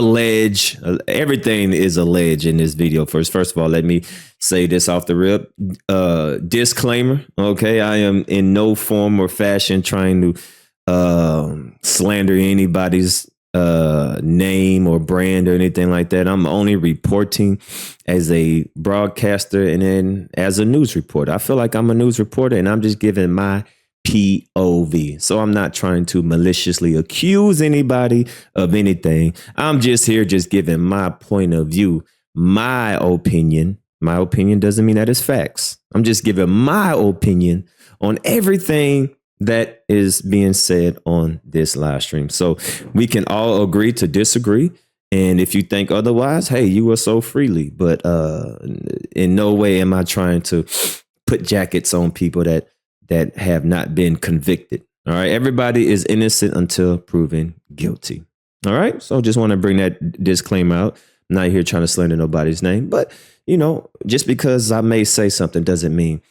allege. Everything is alleged in this video. First of all, let me say this off the rip. Disclaimer. Okay, I am in no form or fashion trying to slander anybody's name or brand or anything like that. I'm only reporting as a broadcaster and then as a news reporter. I feel like I'm a news reporter and I'm just giving my POV. So I'm not trying to maliciously accuse anybody of anything. I'm just here just giving my point of view, my opinion. My opinion doesn't mean that it's facts. I'm just giving my opinion on everything that is being said on this live stream. So we can all agree to disagree. And if you think otherwise, hey, you are so freely. But in no way am I trying to put jackets on people that have not been convicted. All right. Everybody is innocent until proven guilty. All right. So just want to bring that disclaimer out. I'm not here trying to slander nobody's name, but just because I may say something doesn't mean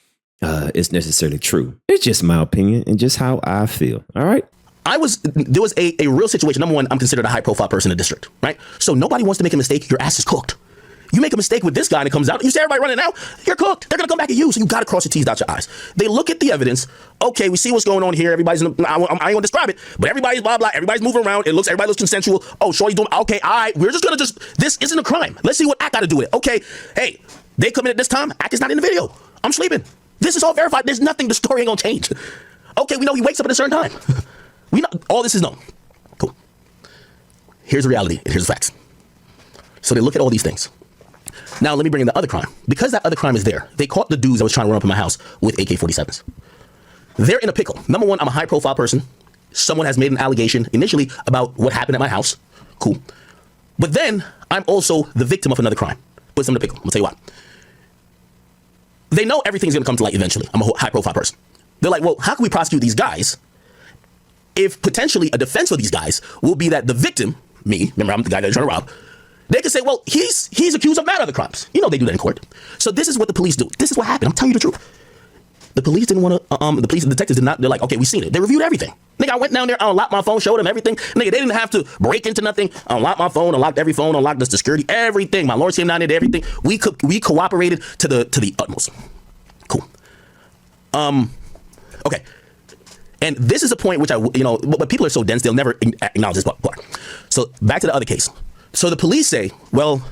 it's necessarily true. It's just my opinion and just how I feel. All right. There was a real situation. Number one, I'm considered a high profile person in the district, right? So nobody wants to make a mistake. Your ass is cooked. You make a mistake with this guy and it comes out. You see everybody running out. You're cooked. They're going to come back at you. So you got to cross your T's, dot your I's. They look at the evidence. Okay, we see what's going on here. Everybody's, I ain't going to describe it, but everybody's blah, blah. Everybody's moving around. Everybody looks consensual. Oh, shorty's doing, okay, all right. We're just going to this isn't a crime. Let's see what Ack got to do with it. Okay, hey, they come in at this time. Ack is not in the video. I'm sleeping. This is all verified. There's nothing. The story ain't going to change. Okay, we know he wakes up at a certain time. We know all this is known. Cool. Here's the reality. Here's the facts. So they look at all these things. Now, let me bring in the other crime. Because that other crime is there, they caught the dudes that was trying to run up in my house with AK-47s. They're in a pickle. Number one, I'm a high-profile person. Someone has made an allegation initially about what happened at my house. Cool. But then, I'm also the victim of another crime. Puts them in a pickle. I'm going to tell you why. They know everything's going to come to light eventually. I'm a high-profile person. They're like, well, how can we prosecute these guys if potentially a defense for these guys will be that the victim, me, remember, I'm the guy that they're trying to rob, they can say, well, he's accused of mad other crimes. They do that in court. So this is what the police do. This is what happened. I'm telling you the truth. The police didn't want to, the police and detectives did not, they're like, okay, we seen it. They reviewed everything. Nigga, I went down there, I unlocked my phone, showed them everything. Nigga, they didn't have to break into nothing. I unlocked my phone, unlocked every phone, unlocked the security, everything. My lawyers came down there, did everything. We cooperated to the utmost. Cool. Okay. And this is a point which but people are so dense, they'll never acknowledge this part. So back to the other case. So the police say, well,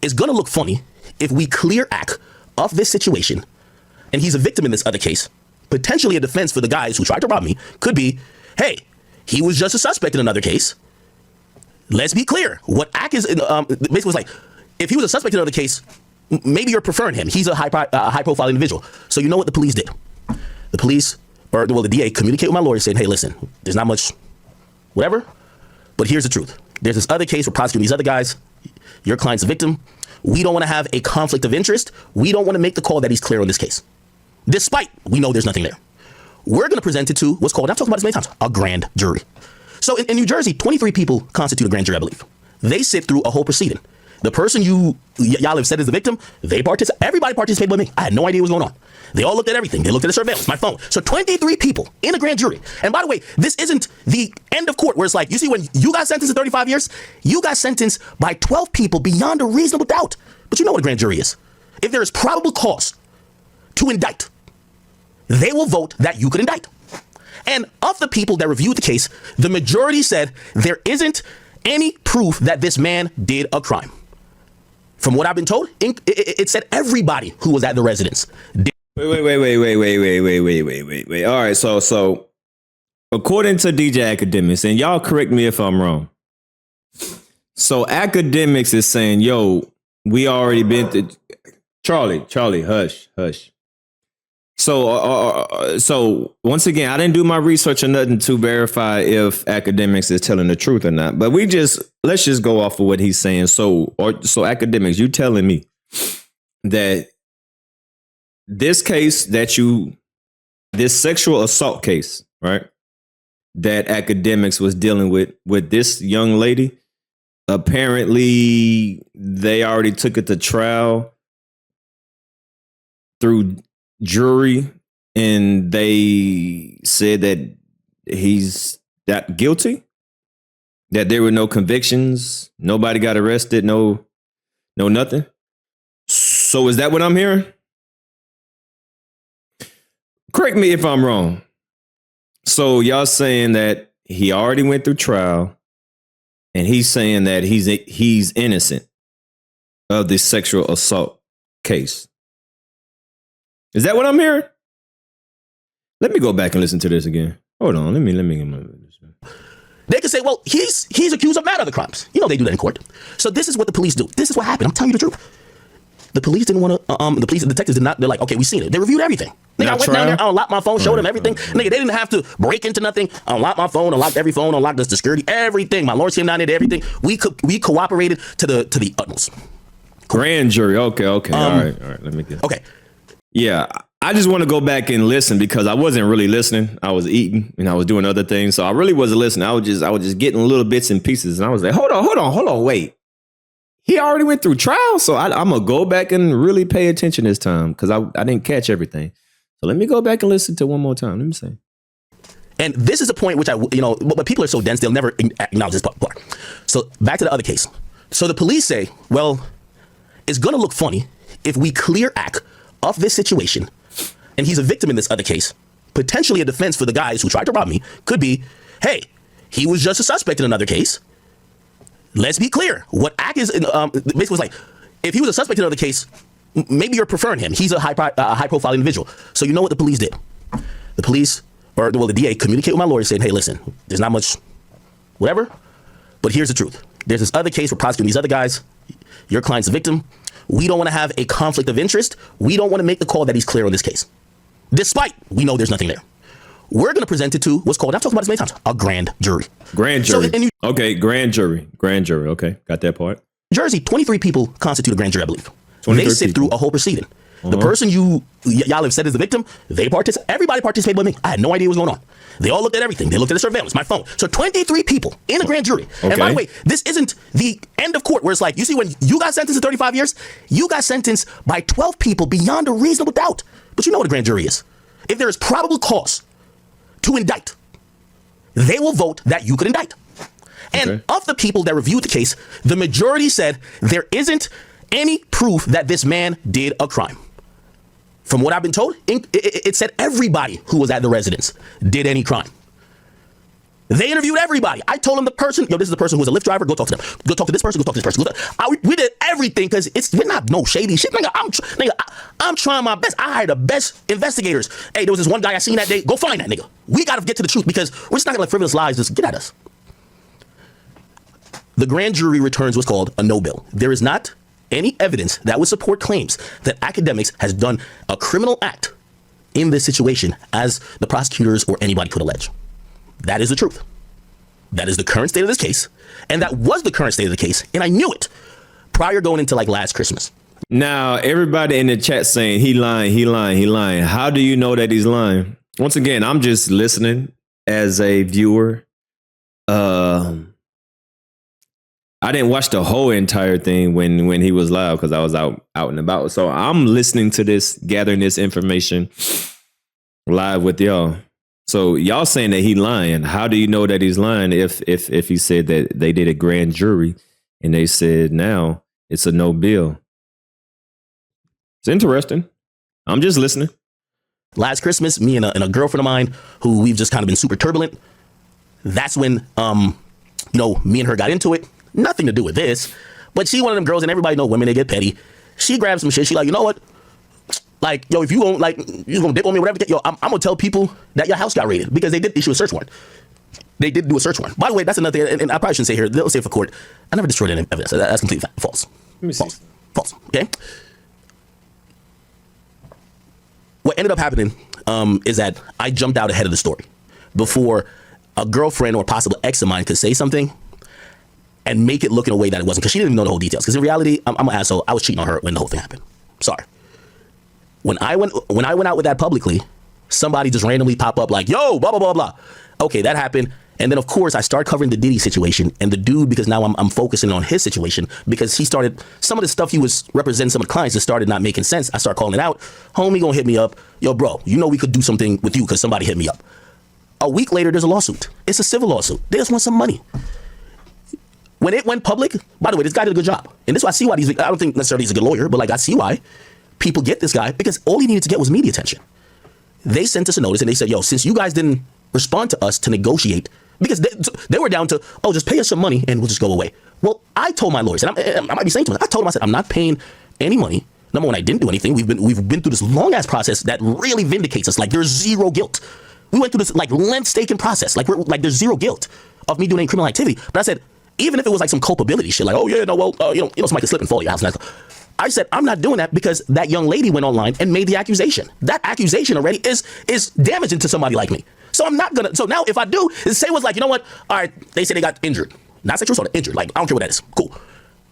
it's going to look funny if we clear Ack of this situation and he's a victim in this other case. Potentially a defense for the guys who tried to rob me could be, hey, he was just a suspect in another case. Let's be clear. What Ack is, basically was like, if he was a suspect in another case, maybe you're preferring him. He's a high-profile individual. So you know what the police did? The police, the DA communicated with my lawyer saying, hey, listen, there's not much whatever, but here's the truth. There's this other case we're prosecuting these other guys. Your client's a victim. We don't want to have a conflict of interest. We don't want to make the call that he's clear on this case. Despite we know there's nothing there. We're going to present it to what's called, I've talked about this many times, a grand jury. So in New Jersey, 23 people constitute a grand jury, I believe. They sit through a whole proceeding. The person y'all have said is the victim, everybody participated with me. I had no idea what was going on. They all looked at everything. They looked at the surveillance, my phone. So 23 people in a grand jury. And by the way, this isn't the end of court where it's like, you see, when you got sentenced to 35 years, you got sentenced by 12 people beyond a reasonable doubt. But you know what a grand jury is. If there is probable cause to indict, they will vote that you could indict. And of the people that reviewed the case, the majority said there isn't any proof that this man did a crime. From what I've been told, it said everybody who was at the residence did. Wait. All right, so according to DJ Akademiks, and y'all correct me if I'm wrong. So Akademiks is saying, yo, we already been to Charlie, hush. So once again, I didn't do my research or nothing to verify if Akademiks is telling the truth or not. But let's just go off of what he's saying. So Akademiks, you telling me that this case this sexual assault case, right? That Akademiks was dealing with this young lady. Apparently, they already took it to trial through jury, and they said that he's that guilty. That there were no convictions, nobody got arrested, no nothing. So is that what I'm hearing? Correct me if I'm wrong. So y'all saying that he already went through trial and he's saying that he's innocent of this sexual assault case. Is that what I'm hearing? Let me go back and listen to this again. Hold on, let me get my They can say, well, he's accused of mad other crimes. You know they do that in court. So this is what the police do. This is what happened. I'm telling you the truth. The police didn't want to, the police and detectives did not, they're like, okay, we seen it. They reviewed everything. Nigga, I went down there, I unlocked my phone, showed them everything. Nigga, they didn't have to break into nothing. I unlocked my phone, unlocked every phone, unlocked the security, everything. My lawyers came down there, did everything. We cooperated to the utmost. Grand jury. Okay. All right. Let me get. Okay. Yeah. I just want to go back and listen because I wasn't really listening. I was eating and I was doing other things. So I really wasn't listening. I was just getting little bits and pieces. And I was like, hold on, wait. He already went through trial. So I'm going to go back and really pay attention this time because I didn't catch everything. So let me go back and listen to it one more time. Let me say. And this is a point which but people are so dense, they'll never acknowledge this part. So back to the other case. So the police say, well, it's going to look funny if we clear act of this situation and he's a victim in this other case. Potentially a defense for the guys who tried to rob me could be, hey, he was just a suspect in another case. Let's be clear. What act is basically was like, if he was a suspect in another case, maybe you're preferring him. He's a high profile individual. So you know what the police did? The police, the DA communicated with my lawyer saying, hey, listen, there's not much whatever, but here's the truth. There's this other case we're prosecuting these other guys. Your client's a victim. We don't want to have a conflict of interest. We don't want to make the call that he's clear on this case. Despite we know there's nothing there. We're going to present it to what's called, I've talked about this many times, a grand jury. Grand jury. So, okay, grand jury. Grand jury. Okay, got that part. Jersey, 23 people constitute a grand jury, I believe. They sit through a whole proceeding. The person y'all have said is the victim, everybody participated with me. I had no idea what was going on. They all looked at everything. They looked at the surveillance, my phone. So 23 people in a grand jury. Okay. And by the way, this isn't the end of court where it's like, you see, when you got sentenced to 35 years, you got sentenced by 12 people beyond a reasonable doubt. But you know what a grand jury is. If there is probable cause to indict, they will vote that you could indict. And of the people that reviewed the case, the majority said there isn't any proof that this man did a crime. From what I've been told, it said everybody who was at the residence did any crime. They interviewed everybody. I told them the person, this is the person who was a Lyft driver. Go talk to them. Go talk to this person. Go talk to this person. We did everything because we're not no shady shit. Nigga, I'm trying my best. I hired the best investigators. Hey, there was this one guy I seen that day. Go find that nigga. We got to get to the truth because we're just not going to let frivolous lies just get at us. The grand jury returns what's called a no bill. There is not any evidence that would support claims that Akademiks has done a criminal act in this situation as the prosecutors or anybody could allege. That is the truth. That is the current state of this case. And that was the current state of the case. And I knew it prior going into like last Christmas. Now, everybody in the chat saying he lying. How do you know that he's lying? Once again, I'm just listening as a viewer. I didn't watch the whole entire thing when he was live because I was out and about. So I'm listening to this, gathering this information live with y'all. So y'all saying that he lying. How do you know that he's lying if he said that they did a grand jury and they said now it's a no bill? It's interesting. I'm just listening. Last Christmas, me and a girlfriend of mine who we've just kind of been super turbulent. That's when, me and her got into it. Nothing to do with this, but she one of them girls, and everybody know women, they get petty. She grabs some shit. She like, you know what? Like, yo, if you won't, like, you gonna dip on me, whatever. Yo, I'm gonna tell people that your house got raided because they did issue a search warrant. They did do a search warrant. By the way, that's another thing, and I probably shouldn't say here. They'll say for court. I never destroyed any evidence. That's completely false. Let me see. False. Okay. What ended up happening is that I jumped out ahead of the story before a girlfriend or possible ex of mine could say something and make it look in a way that it wasn't, because she didn't even know the whole details. Because in reality, I'm an asshole. I was cheating on her when the whole thing happened. Sorry. When I went out with that publicly, somebody just randomly pop up like, yo, blah, blah, blah, blah. Okay, that happened. And then, of course, I start covering the Diddy situation. And the dude, because now I'm focusing on his situation, because he started, some of the stuff he was representing some of the clients that started not making sense. I start calling it out. Homie gonna hit me up. Yo, bro, you know we could do something with you because somebody hit me up. A week later, there's a lawsuit. It's a civil lawsuit. They just want some money. When it went public, by the way, this guy did a good job. And this is why I see why I don't think necessarily he's a good lawyer, but like I see why people get this guy, because all he needed to get was media attention. They sent us a notice and they said, yo, since you guys didn't respond to us to negotiate, because they were down to, oh, just pay us some money and we'll just go away. Well, I told my lawyers, and I might be saying to them, I told them, I said, I'm not paying any money. Number one, I didn't do anything. We've been through this long ass process that really vindicates us. Like there's zero guilt. We went through this like length-staking process. Like there's zero guilt of me doing any criminal activity. But I said, even if it was like some culpability shit, like, oh yeah, no, well, somebody could slip and fall at your house. I said, I'm not doing that because that young lady went online and made the accusation. That accusation already is damaging to somebody like me. So I'm not gonna. So now if I do, say was like, you know what? All right, they say they got injured, not sexual assault, injured. Like I don't care what that is. Cool.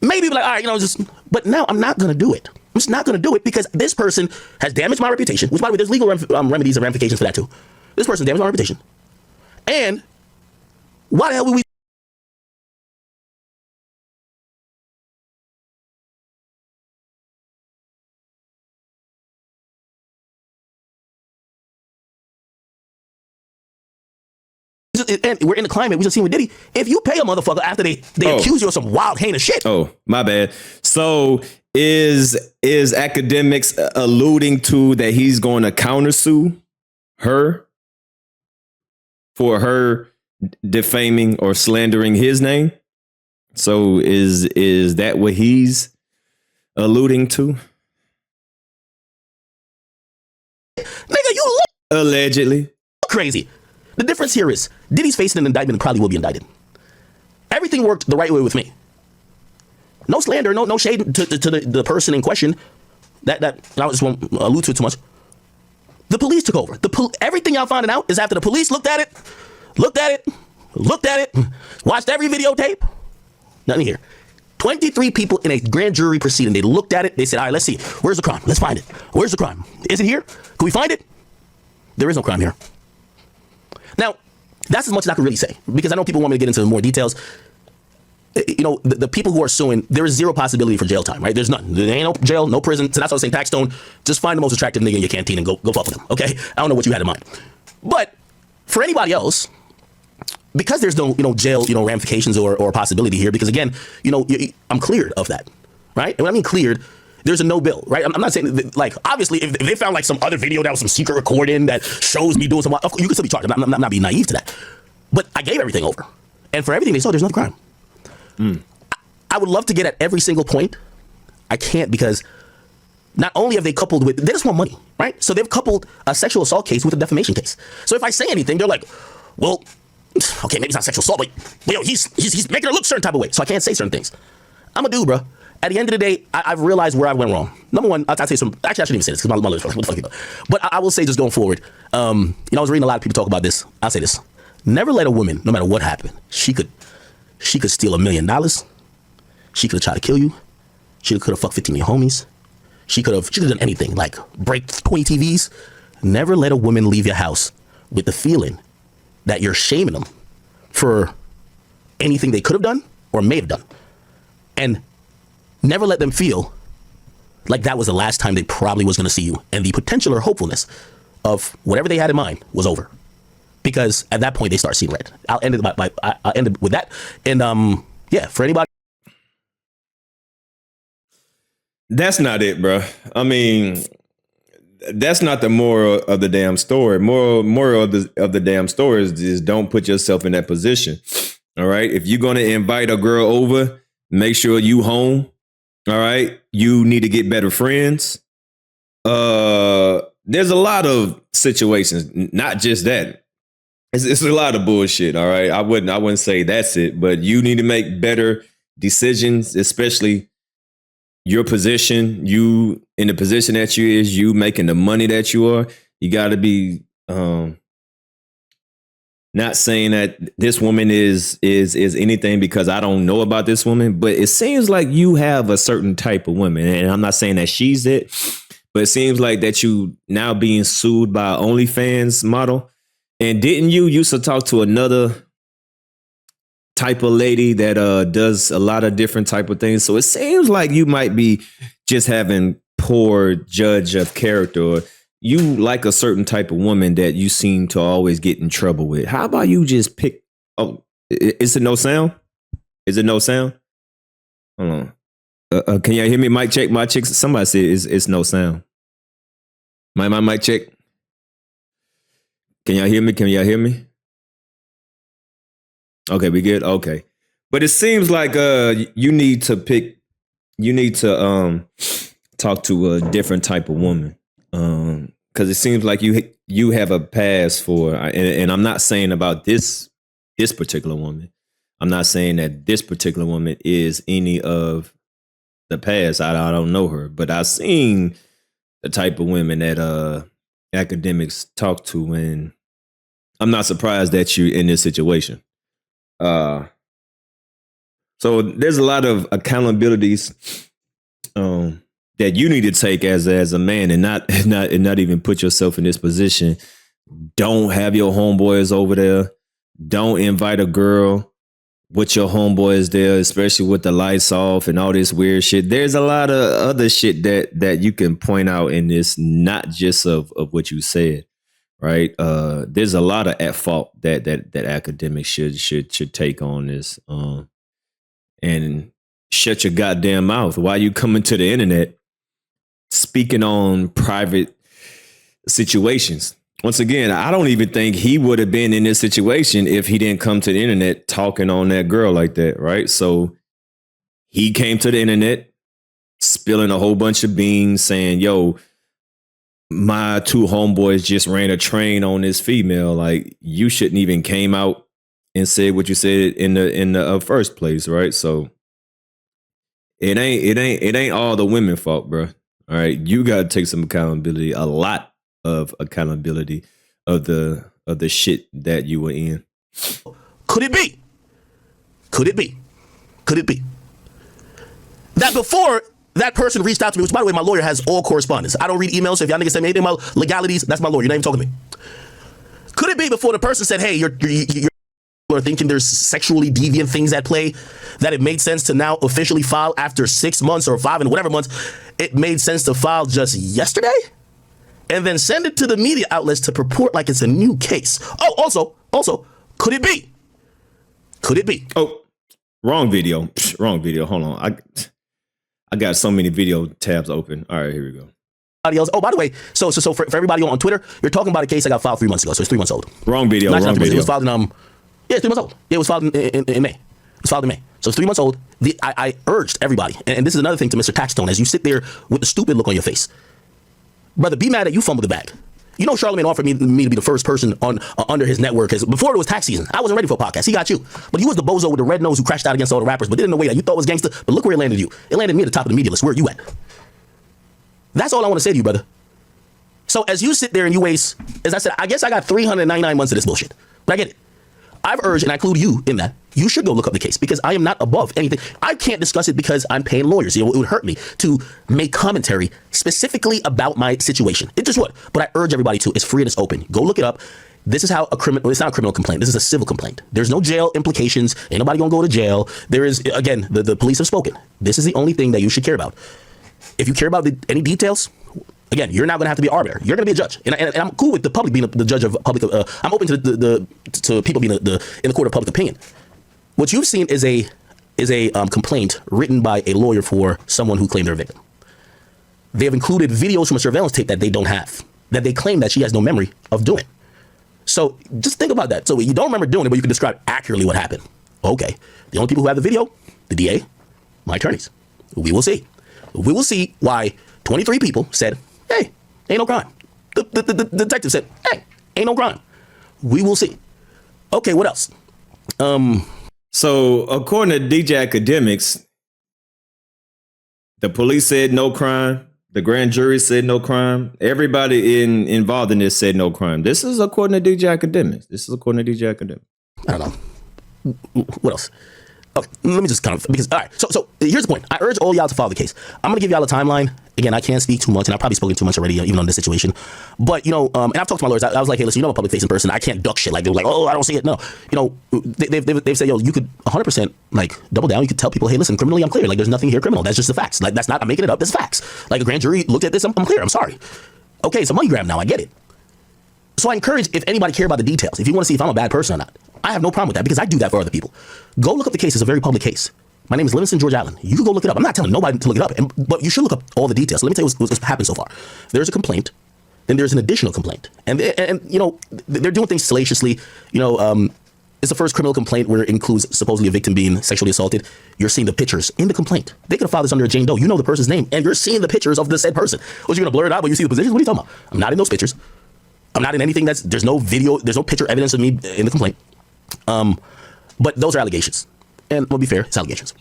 Maybe like, all right, just. But now I'm not gonna do it. I'm just not gonna do it because this person has damaged my reputation. Which by the way, there's legal remedies and ramifications for that too. This person damaged my reputation. And why the hell would we? And we're in the climate. We just seen with Diddy. If you pay a motherfucker after they accuse you of some wild, heinous shit. Oh, my bad. So is Akademiks alluding to that he's going to countersue her for her defaming or slandering his name? So is that what he's alluding to? Nigga, you look allegedly crazy. The difference here is Diddy's facing an indictment and probably will be indicted. Everything worked the right way with me. No slander, no shade to the person in question. That I just won't allude to it too much. The police took over. Everything y'all finding out is after the police looked at it, watched every videotape. Nothing here. 23 people in a grand jury proceeding. They looked at it. They said, all right, let's see. Where's the crime? Let's find it. Where's the crime? Is it here? Can we find it? There is no crime here. Now, that's as much as I can really say, because I know people want me to get into more details. The people who are suing, there is zero possibility for jail time, right? There's none. There ain't no jail, no prison. So that's what I was saying, Taxstone, just find the most attractive nigga in your canteen and go fuck with him, okay? I don't know what you had in mind. But for anybody else, because there's no, jail, ramifications or possibility here, because again, I'm cleared of that, right? And when I mean cleared, there's a no bill, right? I'm not saying that, like, obviously, if they found like some other video that was some secret recording that shows me doing some, of course, you could still be charged. I'm not being naive to that. But I gave everything over. And for everything they saw, there's no crime. I would love to get at every single point. I can't, because not only have they coupled with, they just want money, right? So they've coupled a sexual assault case with a defamation case. So if I say anything, they're like, well, okay, maybe it's not sexual assault, but he's making her look a certain type of way. So I can't say certain things. I'm a dude, bro. At the end of the day, I've realized where I went wrong. Number one, I'll say some. Actually, I shouldn't even say this because my lips what the fuck you know. But I will say, just going forward, I was reading a lot of people talk about this. I'll say this: never let a woman, no matter what happened, she could steal $1 million. She could have tried to kill you. She could have fucked 15 of your homies. She could have done anything, like break 20 TVs. Never let a woman leave your house with the feeling that you're shaming them for anything they could have done or may have done, and never let them feel like that was the last time they probably was going to see you, and the potential or hopefulness of whatever they had in mind was over, because at that point they start seeing red. I'll end it with that. And yeah, for anybody, that's not it, bro. I mean, that's not the moral of the damn story. Moral of the damn story is don't put yourself in that position. All right, if you're going to invite a girl over, make sure you home. All right. You need to get better friends. There's a lot of situations, not just that. It's a lot of bullshit. All right. I wouldn't say that's it, but you need to make better decisions, especially your position, you in the position that you making the money that you are. You got to be, not saying that this woman is anything, because I don't know about this woman, but it seems like you have a certain type of woman, and I'm not saying that she's it, but it seems like that you now being sued by an OnlyFans model. And didn't you used to talk to another type of lady that does a lot of different type of things? So it seems like you might be just having poor judge of character, or you like a certain type of woman that you seem to always get in trouble with. How about you just pick? Oh, is it no sound? Is it no sound? Hold on. Can y'all hear me? Mic check. My check. Somebody said it's no sound. My mic check. Can y'all hear me? Can y'all hear me? Okay, we good. Okay, but it seems like you need to talk to a different type of woman, because it seems like you have a pass for, and I'm not saying about this particular woman. I'm not saying that this particular woman is any of the past. I don't know her, but I've seen the type of women that academics talk to, and I'm not surprised that you're in this situation. So there's a lot of accountabilities that you need to take as a man, and not even put yourself in this position. Don't have your homeboys over there. Don't invite a girl with your homeboys there, especially with the lights off and all this weird shit. There's a lot of other shit that you can point out in this, not just of what you said, right? There's a lot of at fault that academics should take on this, and shut your goddamn mouth. Why you coming to the internet speaking on private situations? Once again, I don't even think he would have been in this situation if he didn't come to the internet talking on that girl like that, right? So he came to the internet spilling a whole bunch of beans saying, yo, my two homeboys just ran a train on this female. Like, you shouldn't even came out and said what you said in the first place, right? So it ain't all the women fault, bro. All right, you got to take some accountability, a lot of accountability of the shit that you were in. Could it be that before that person reached out to me, which by the way, my lawyer has all correspondence. I don't read emails, so if y'all niggas send me anything about legalities, that's my lawyer. You're not even talking to me. Could it be before the person said, hey, you're thinking there's sexually deviant things at play, that it made sense to now officially file after 6 months or 5 and whatever months, it made sense to file just yesterday? And then send it to the media outlets to purport like it's a new case. Oh, also, could it be? Oh, wrong video. Wrong video. Hold on. I got so many video tabs open. All right, here we go. Oh, by the way, so for everybody on Twitter, you're talking about a case I got filed 3 months ago, so it's 3 months old. Wrong video. Wrong video. It was filed in it's 3 months old. Yeah, it was filed in May. It was filed in May. So it's 3 months old. I urged everybody, and this is another thing to Mr. Taxstone, as you sit there with the stupid look on your face. Brother, be mad that you fumbled the bag. You know, Charlamagne offered me to be the first person on under his network, because before it was tax season, I wasn't ready for a podcast. He got you. But he was the bozo with the red nose who crashed out against all the rappers, but didn't know way that you thought was gangster. But look where it landed you. It landed me at the top of the media list. Where are you at? That's all I want to say to you, brother. So as you sit there and you waste, as I said, I guess I got 399 months of this bullshit. But I get it. I've urged, and I include you in that, you should go look up the case, because I am not above anything. I can't discuss it because I'm paying lawyers. You know, it would hurt me to make commentary specifically about my situation. It just would. But I urge everybody to. It's free and it's open. Go look it up. This is how it's not a criminal complaint. This is a civil complaint. There's no jail implications. Ain't nobody gonna go to jail. There is, again, the police have spoken. This is the only thing that you should care about. If you care about any details, again, you're not going to have to be an arbiter. You're going to be a judge, and I'm cool with the public being the judge of public. I'm open to to people being in the court of public opinion. What you've seen is a complaint written by a lawyer for someone who claimed they're a victim. They have included videos from a surveillance tape that they don't have, that they claim that she has no memory of doing. So just think about that. So you don't remember doing it, but you can describe accurately what happened. Okay, the only people who have the video, the DA, my attorneys. We will see. We will see why 23 people said, hey, ain't no crime. The detective said, hey, ain't no crime. We will see. Okay, what else? So according to DJ Akademiks, the police said no crime. The grand jury said no crime. Everybody involved in this said no crime. This is according to DJ Akademiks. I don't know. What else? Okay, let me just kind of, because, all right, so here's the point. I urge all y'all to follow the case. I'm going to give y'all a timeline. Again, I can't speak too much, and I've probably spoken too much already, even on this situation. But, and I've talked to my lawyers. I was like, hey, listen, I'm a public-facing person. I can't duck shit. Like, they were like, oh, I don't see it. No. They've said, yo, you could 100%, like, double down. You could tell people, hey, listen, criminally, I'm clear. Like, there's nothing here criminal. That's just the facts. Like, that's not, I'm making it up. That's facts. Like, a grand jury looked at this. I'm clear. I'm sorry. Okay, it's a money grab now. I get it. So I encourage, if anybody care about the details, if you want to see if I'm a bad person or not, I have no problem with that because I do that for other people. Go look up the case. It's a very public case. My name is Livingston George Allen. You can go look it up. I'm not telling nobody to look it up, but you should look up all the details. So let me tell you what's happened so far. There's a complaint, then there's an additional complaint, and you know, they're doing things salaciously. You know, it's the first criminal complaint where it includes supposedly a victim being sexually assaulted. You're seeing the pictures in the complaint. They could have filed this under a Jane Doe. You know the person's name, and you're seeing the pictures of the said person. Was you gonna blur it out when you see the positions? What are you talking about? I'm not in those pictures. I'm not in anything there's no video, there's no picture evidence of me in the complaint. But those are allegations. And we'll be fair, it's allegations.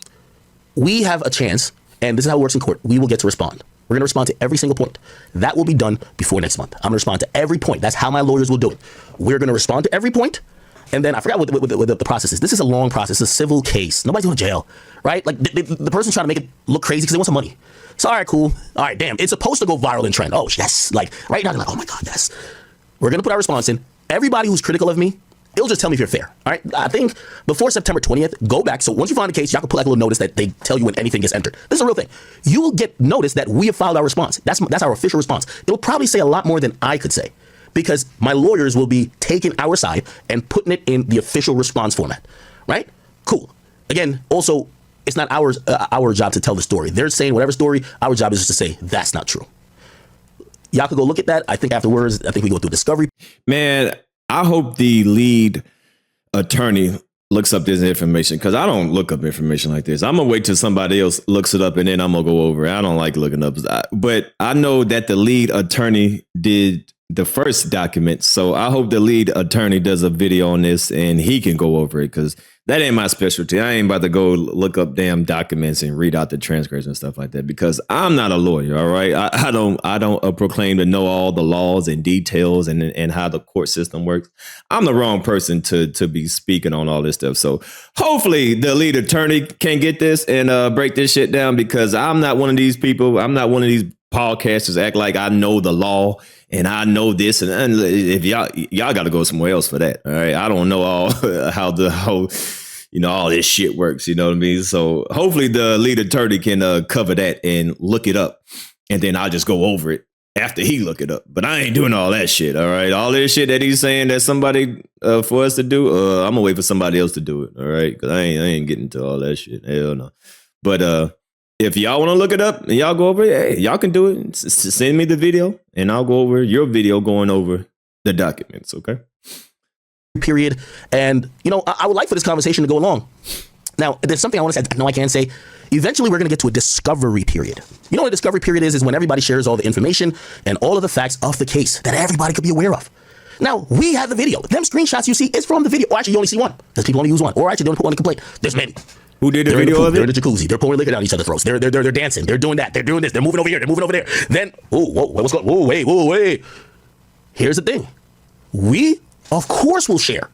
We have a chance, and this is how it works in court. We will get to respond. We're going to respond to every single point. That will be done before next month. I'm going to respond to every point. That's how my lawyers will do it. We're going to respond to every point. And then I forgot what the process is. This is a long process. It's a civil case. Nobody's going to jail, right? Like the person's trying to make it look crazy because they want some money. So, all right, cool. All right, damn. It's supposed to go viral and trend. Oh, yes. Like right now, they're like, oh my God, yes. We're going to put our response in. Everybody who's critical of me, it'll just tell me if you're fair. All right. I think before September 20th, go back. So once you find a case, y'all can put like a little notice that they tell you when anything gets entered. This is a real thing. You will get notice that we have filed our response. That's our official response. It'll probably say a lot more than I could say because my lawyers will be taking our side and putting it in the official response format. Right? Cool. Again, also, it's not our job to tell the story. They're saying whatever story. Our job is just to say that's not true. Y'all could go look at that. I think afterwards, I think we go through discovery. Man, I hope the lead attorney looks up this information because I don't look up information like this. I'm going to wait till somebody else looks it up and then I'm going to go over it. I don't like looking up. But I know that the lead attorney did the first document. So I hope the lead attorney does a video on this and he can go over it because that ain't my specialty. I ain't about to go look up damn documents and read out the transcripts and stuff like that because I'm not a lawyer. All right. I don't proclaim to know all the laws and details and how the court system works. I'm the wrong person to be speaking on all this stuff. So hopefully the lead attorney can get this and break this shit down because I'm not one of these people. I'm not one of these podcasters act like I know the law and I know this and if y'all got to go somewhere else for that. All right. I don't know all how the whole, all this shit works. You know what I mean? So hopefully the lead attorney can cover that and look it up. And then I'll just go over it after he look it up. But I ain't doing all that shit. All right. All this shit that he's saying that somebody for us to do, I'm gonna wait for somebody else to do it. All right. Because I ain't getting to all that shit. Hell no. But if y'all want to look it up and y'all go over it, hey, y'all can do it. Send me the video and I'll go over your video going over the documents. Okay. Period. And, I would like for this conversation to go along. Now, there's something I want to say. I know I can't say. Eventually, we're going to get to a discovery period. You know what a discovery period is when everybody shares all the information and all of the facts of the case that everybody could be aware of. Now, we have the video. Them screenshots you see is from the video. Or actually, you only see one because people only use one. Or actually, they only put one in the complaint. There's many. Who did the video of it? They're in the jacuzzi. They're pouring liquor down each other's throats. They're dancing. They're doing that. They're doing this. They're moving over here. They're moving over there. Then, what's going on? Whoa, wait. Here's the thing. We, of course, will share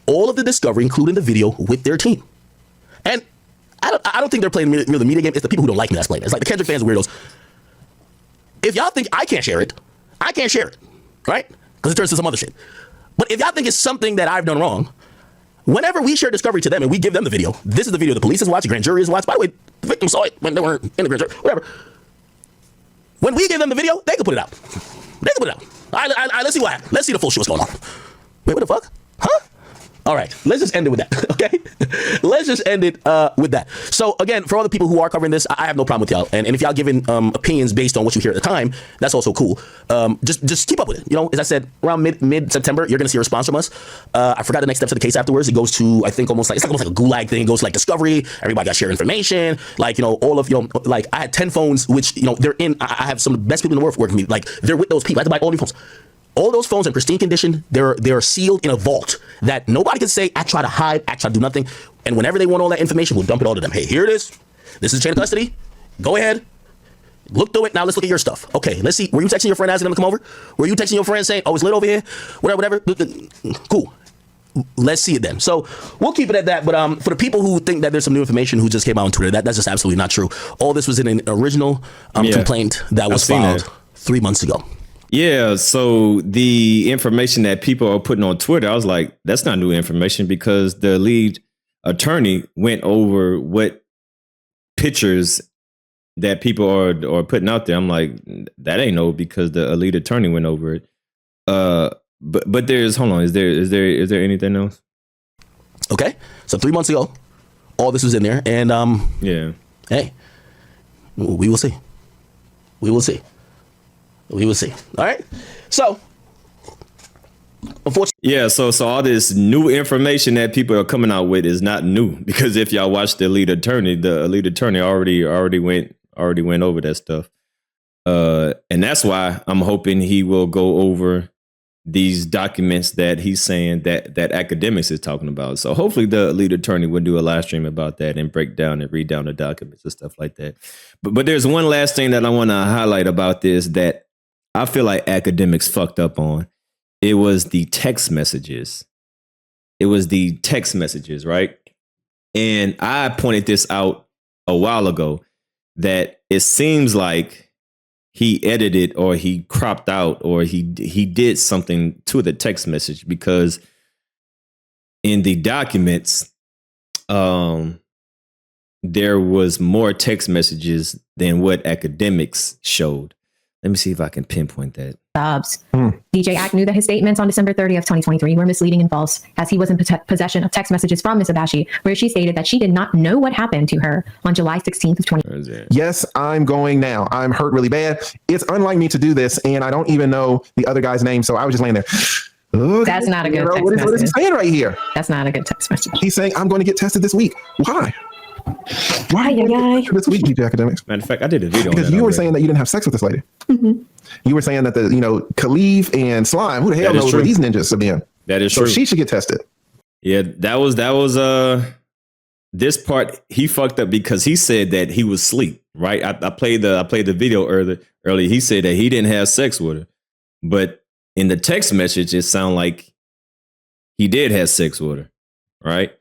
all of the discovery, including the video, with their team. And I don't think they're playing the media game. It's the people who don't like me that's playing. It's like the Kendrick fans are weirdos. If y'all think I can't share it, I can't share it, right? Because it turns to some other shit. But if y'all think it's something that I've done wrong, whenever we share discovery to them and we give them the video, this is the video the police has watched, the grand jury has watched. By the way, the victim saw it when they weren't in the grand jury, whatever. When we give them the video, they can put it out. They can put it out. All right, let's see what happened. Let's see the full shit what's going on. Wait, what the fuck? Huh? All right, let's just end it with that, okay? Let's just end it with that. So again, for all the people who are covering this, I have no problem with y'all. And if y'all giving opinions based on what you hear at the time, that's also cool. Just keep up with it. As I said, around mid-September, you're gonna see a response from us. I forgot the next steps of the case afterwards. It goes to, I think, almost like a gulag thing. It goes to like discovery. Everybody got to share information. Like, all of, like I had 10 phones, which, they're in, I have some of the best people in the world working with me. Like they're with those people. I had to buy all new phones. All those phones in pristine condition, they're sealed in a vault that nobody can say, I try to hide, I try to do nothing. And whenever they want all that information, we'll dump it all to them. Hey, here it is. This is the chain of custody. Go ahead. Look through it. Now let's look at your stuff. Okay, let's see. Were you texting your friend asking them to come over? Were you texting your friend saying, oh, it's lit over here? Whatever. Cool. Let's see it then. So we'll keep it at that. But for the people who think that there's some new information who just came out on Twitter, that's just absolutely not true. All this was in an original complaint that was filed 3 months ago. Yeah, so the information that people are putting on Twitter, I was like, that's not new information because the lead attorney went over what pictures that people are putting out there. I'm like, that ain't no because the lead attorney went over it. but there's hold on. Is there anything else? Okay, so 3 months ago, all this was in there, and Yeah. hey, we will see. We will see. We will see. All right. So, unfortunately, Yeah, so all this new information that people are coming out with is not new, because if y'all watch the lead attorney already went over that stuff. And that's why I'm hoping he will go over these documents that he's saying that Akademiks is talking about. So hopefully the lead attorney will do a live stream about that and break down and read down the documents and stuff like that. But there's one last thing that I want to highlight about this that I feel like Akademiks fucked up on. It was the text messages. Right? And I pointed this out a while ago that it seems like he edited or he cropped out or he did something to the text message, because in the documents, there was more text messages than what Akademiks showed. Let me see if I can pinpoint that. DJ Ack knew that his statements on December 30th, 2023 were misleading and false, as he was in possession of text messages from Ms. Abashi, where she stated that she did not know what happened to her on July 16th of 2023. Yes, I'm going now. I'm hurt really bad. It's unlike me to do this, and I don't even know the other guy's name, so I was just laying there. That's not a good text message. What is he saying right here? That's not a good text message. He's saying, I'm going to get tested this week. Why? Why this week, DJ Akademiks? Matter of fact, I did a video because on that you were already. saying that you didn't have sex with this lady. Mm-hmm. You were saying that Khalif and Slime, who the hell knows where these ninjas have been? That is so true. She should get tested. Yeah, that was this part he fucked up because he said that he was asleep. Right, I played the video earlier. He said that he didn't have sex with her, but in the text message, it sounded like he did have sex with her. Right.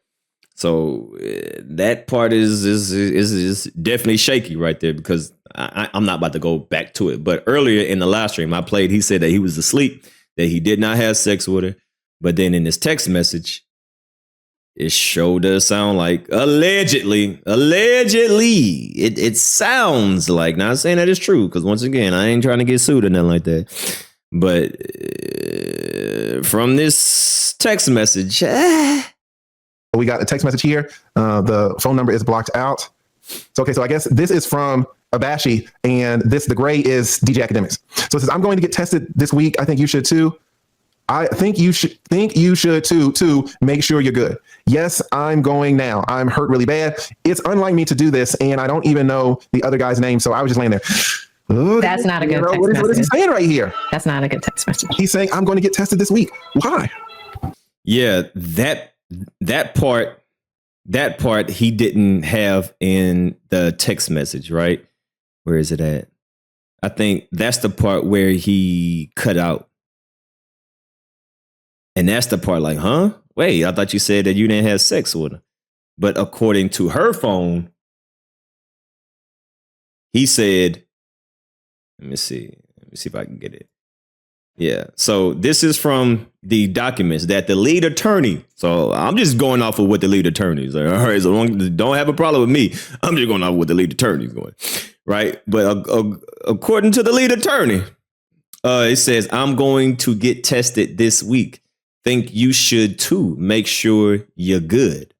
So that part is definitely shaky right there, because I'm not about to go back to it. But earlier in the live stream I played, he said that he was asleep, that he did not have sex with her. But then in his text message, it sure does sound like allegedly. It sounds like, not saying that it's true, because once again, I ain't trying to get sued or nothing like that. But from this text message, we got a text message here. The phone number is blocked out. So, okay, so I guess this is from Abashi, and the gray is DJ Akademiks. So it says, I'm going to get tested this week. I think you should too. I think you should too, make sure you're good. Yes, I'm going now. I'm hurt really bad. It's unlike me to do this, and I don't even know the other guy's name, so I was just laying there. That's not a good text message. What is he saying right here? That's not a good text message. He's saying, I'm going to get tested this week. Why? Yeah, that part he didn't have in the text message, right? Where is it at? I think that's the part where he cut out. And that's the part like, huh? Wait, I thought you said that you didn't have sex with her. But according to her phone, he said, let me see if I can get it. Yeah. So this is from the documents that the lead attorney. So I'm just going off of what the lead attorney is. Like, all right, so don't have a problem with me. I'm just going off what the lead attorney is going. Right. But according to the lead attorney, it says, I'm going to get tested this week. Think you should too. Make sure you're good.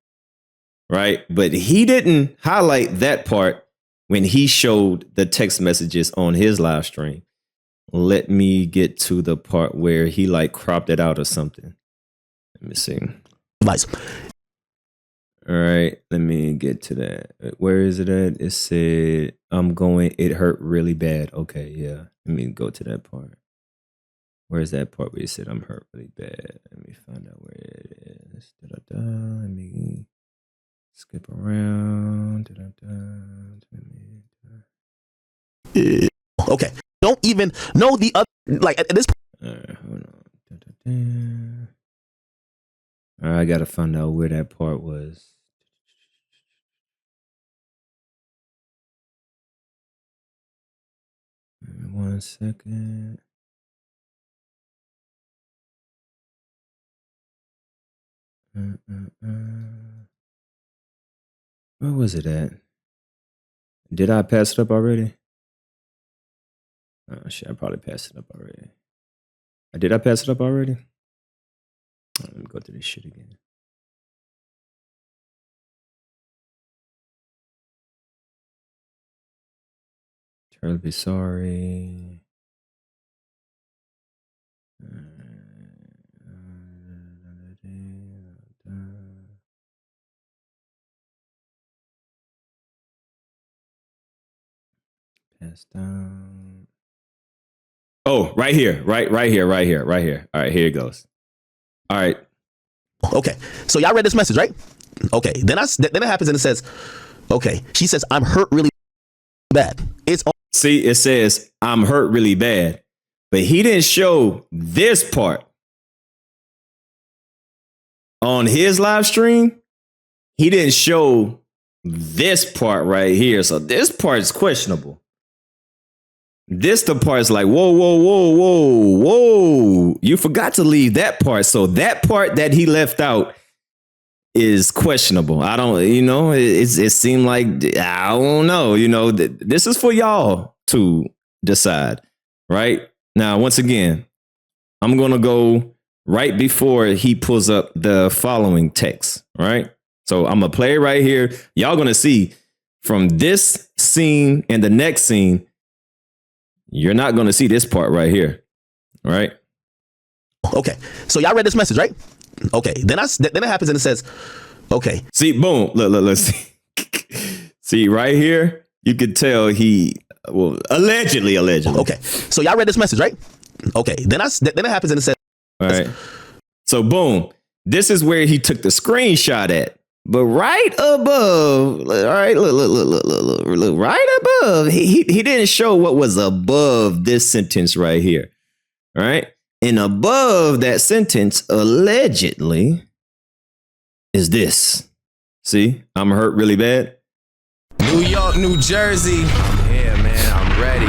Right. But he didn't highlight that part when he showed the text messages on his live stream. Let me get to the part where he like cropped it out or something. Let me see. Advice. All right, let me get to that. Where is it at? It said, it hurt really bad. Okay, yeah. Let me go to that part. Where's that part where he said, I'm hurt really bad? Let me find out where it is. Da-da-da. Let me skip around. Da-da-da. Okay. Don't even know the other, like at this point. Hold on. Da-da-da. All right, I got to find out where that part was. Give me 1 second. Where was it at? Did I pass it up already? Oh shit, I probably passed it up already. Did I pass it up already? Let me go through this shit again. Terribly sorry. Pass down. Oh, right here. Right here. All right, here it goes. All right. Okay, so y'all read this message, right? Okay, then it happens and it says, okay, she says, I'm hurt really bad. See, it says, I'm hurt really bad. But he didn't show this part. On his live stream, he didn't show this part right here. So this part is questionable. The part is like, whoa. You forgot to leave that part. So that part that he left out is questionable. I don't, it seemed like, I don't know, this is for y'all to decide, right? Now, once again, I'm going to go right before he pulls up the following text, right? So I'm going to play right here. Y'all going to see from this scene and the next scene, you're not going to see this part right here, right? Okay, so y'all read this message, right? Okay, then it happens and it says, okay. See, boom, look, see. See, right here, you could tell allegedly. Okay, so y'all read this message, right? Okay, then it happens and it says, all right. So, boom, this is where he took the screenshot at. But right above, all right, look, right above, he didn't show what was above this sentence right here, all right? And above that sentence, allegedly, is this. See, I'm hurt really bad. New York, New Jersey. Yeah, man, I'm ready.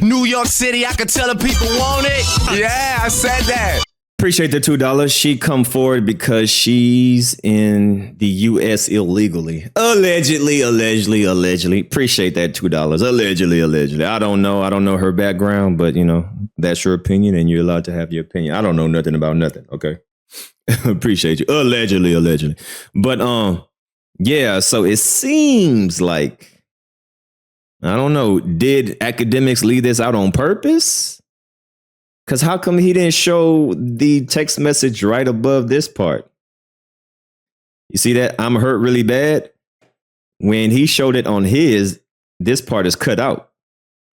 New York City, I can tell the people want it. Yeah, I said that. Appreciate the $2. She come forward because she's in the U.S. illegally. Allegedly. Appreciate that $2. Allegedly. I don't know her background, but that's your opinion and you're allowed to have your opinion. I don't know nothing about nothing. Okay. Appreciate you. Allegedly. But yeah, so it seems like, I don't know, did Akademiks leave this out on purpose? Because how come he didn't show the text message right above this part? You see that? I'm hurt really bad. When he showed it on this part is cut out.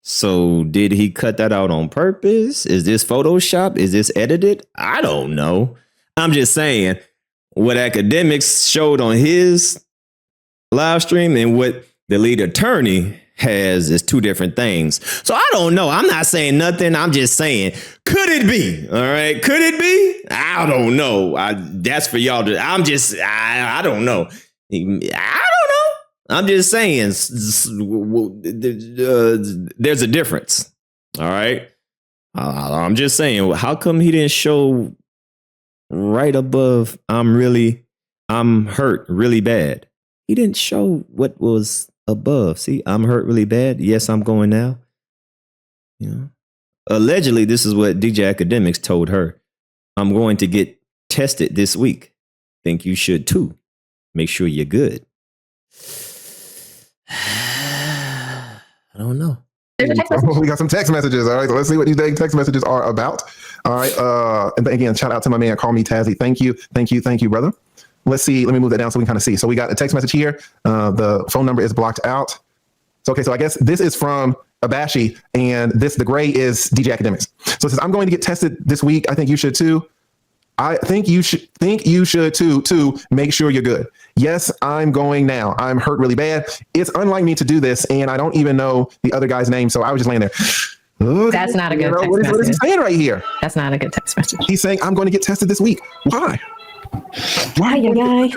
So did he cut that out on purpose? Is this Photoshop? Is this edited? I don't know. I'm just saying what Akademiks showed on his live stream and what the lead attorney has is two different things. So I don't know. I'm not saying nothing. I'm just saying, could it be? All right. Could it be? I don't know. That's for y'all to, I don't know. I don't know. I'm just saying there's a difference. All right. I'm just saying, how come he didn't show right above, I'm hurt really bad? He didn't show what was above. See, I'm hurt really bad. Yes, I'm going now. Allegedly, this is what DJ Akademiks told her. I'm going to get tested this week. Think you should too. Make sure you're good. I don't know. We got some text messages. All right, so let's see what these dang text messages are about. All right, and again, shout out to my man, Call Me Tazzy. Thank you, brother. Let's see. Let me move that down so we can kind of see. So we got a text message here. The phone number is blocked out. So I guess this is from Abashi, and the gray is DJ Akademiks. So it says, I'm going to get tested this week. I think you should too. I think you should too. Make sure you're good. Yes, I'm going now. I'm hurt really bad. It's unlike me to do this, and I don't even know the other guy's name. So I was just laying there. That's not a good text message. What is he saying right here? That's not a good text message. He's saying, I'm going to get tested this week. Why? Why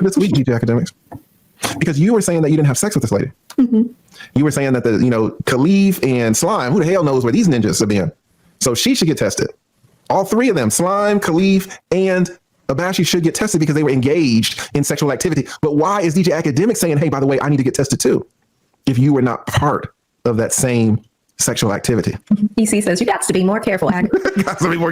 this week, DJ Akademiks? Because you were saying that you didn't have sex with this lady. Mm-hmm. You were saying that Khalif and Slime, who the hell knows where these ninjas have been? So she should get tested. All three of them, Slime, Khalif, and Abashi should get tested because they were engaged in sexual activity. But why is DJ Akademiks saying, hey, by the way, I need to get tested too? If you were not part of that same sexual activity. EC says you got to be more careful. Got to be more